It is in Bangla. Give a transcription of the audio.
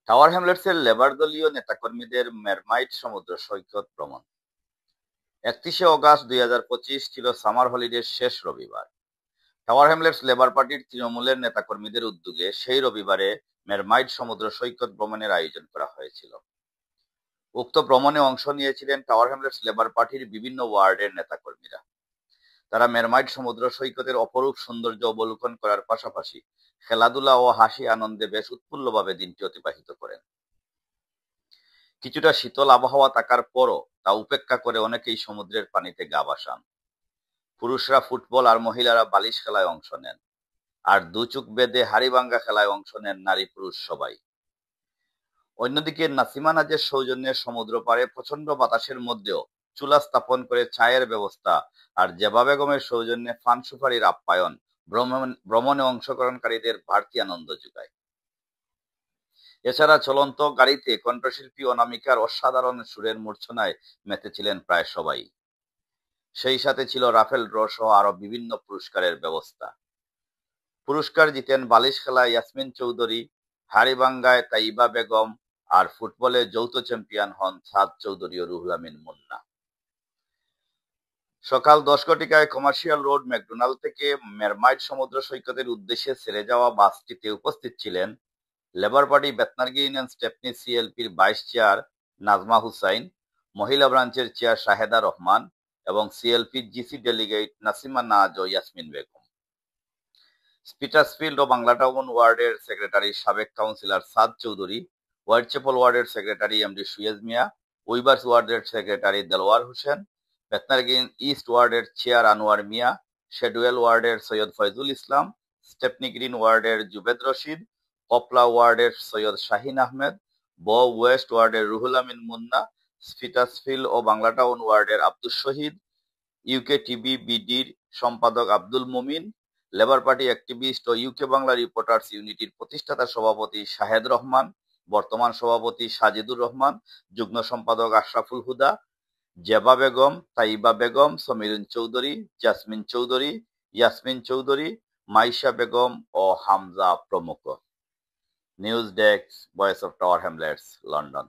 টাওয়ার হ্যামলেটসের লেবার দলীয় নেতাকর্মীদের মেরমাইট সমুদ্র সৈকত ভ্রমণ। 31শে অগাস্ট 2025 ছিল সামার হলিডের শেষ রবিবার। টাওয়ার হ্যামলেটস লেবার পার্টির তৃণমূলের নেতাকর্মীদের উদ্যোগে সেই রবিবারে মেরমাইট সমুদ্র সৈকত ভ্রমণের আয়োজন করা হয়েছিল। উক্ত ভ্রমণে অংশ নিয়েছিলেন টাওয়ার হ্যামলেটস লেবার পার্টির বিভিন্ন ওয়ার্ডের নেতাকর্মীরা। তারা মেরমাইট সমুদ্র সৈকতের অপরূপ সৌন্দর্য অবলোকন করার পাশাপাশি খেলাধুলা ও হাসি আনন্দে বেশ উৎফুল্লভাবে দিনটি অতিবাহিত করেন। কিছুটা শীতল আবহাওয়া থাকার পরও তা উপেক্ষা করে অনেকেই সমুদ্রের পানিতে গা ভাসান। পুরুষরা ফুটবল আর মহিলারা বালিশ খেলায় অংশ নেন, আর দু চোখ বেঁধে হাড়িভাঙ্গা খেলায় অংশ নেন নারী পুরুষ সবাই। অন্যদিকে নাসিমা নাজের সৌজন্যে সমুদ্র পাড়ে প্রচন্ড বাতাসের মধ্যেও চুলা স্থাপন করে চায়ের ব্যবস্থা আর জেবা বেগমের সৌজন্যে পান সুপারির আপ্যায়ন ভ্রমণে অংশগ্রহণকারীদের বাড়তি আনন্দ যোগায়। এছাড়া চলন্ত গাড়িতে কণ্ঠশিল্পী অনামিকার অসাধারণ সুরের মূর্ছনায় মেতেছিলেন প্রায় সবাই। সেই সাথে ছিল রাফেল ড্র সহ আরো বিভিন্ন পুরস্কারের ব্যবস্থা। পুরস্কার জিতেন বালিশ খেলায় ইয়াসমিন চৌধুরী, হাড়িভাঙ্গায় তাইবা বেগম, আর ফুটবলে যৌথ চ্যাম্পিয়ন হন সাদ চৌধুরী ও রুহুল আমিন মুন্না। সকাল 10 ঘটিকায় কমার্শিয়াল রোড ম্যাকডোনাল্ড থেকে মেরমাইট সমুদ্র সৈকতের উদ্দেশ্যে ছেড়ে যাওয়া বাসটিতে উপস্থিত ছিলেন Labour Party Bethnal Green union Stepney সিএলপির ভাইস চেয়ার নাজমা হুসাইন, মহিলা ব্রাঞ্চের চেয়ার শাহেদা রহমান এবং সিএলপির জিসি ডেলিগেট নাসিমা নাজ ও ইয়াসমিন বেগম। স্পিটার্সফিল্ড ও বাংলাটাউন ওয়ার্ডের সেক্রেটারি সাবেক কাউন্সিলর সাদ চৌধুরী, হোয়াইটচ্যাপেল ওয়ার্ডের secretary MD Suez Miah, Weavers ওয়ার্ডের secretary Delwar Hossain, Bethnal Green East ওয়ার্ডের চেয়ার আনোয়ার মিয়া, শেডওয়েল ওয়ার্ডের সৈয়দ ফয়জুল ইসলাম, স্টেপনি গ্রিন ওয়ার্ডের জুবেদ রশিদ, কপলা ওয়ার্ডের সৈয়দ শাহিন আহমেদ, ওয়েস্ট ওয়ার্ডের রুহুল আমিন মুন্না, স্পিটার্সফিল্ড ও বাংলাটাউন ওয়ার্ডের আব্দুল শহীদ, ইউকে টিভি বিডির সম্পাদক আব্দুল মুমিন, লেবার পার্টি অ্যাক্টিভিস্ট ও ইউকে বাংলা রিপোর্টার্স ইউনিটির প্রতিষ্ঠাতা সভাপতি শাহেদ রহমান, বর্তমান সভাপতি সাজিদুর রহমান, যুগ্ম সম্পাদক আশরাফুল হুদা, জেবা বেগম, তাইবা বেগম, সমীরুন চৌধুরী, জাসমিন চৌধুরী, ইয়াসমিন চৌধুরী, মাইশা বেগম ও হামজা প্রমুখ। News desk, voice of tower Hamlets, London.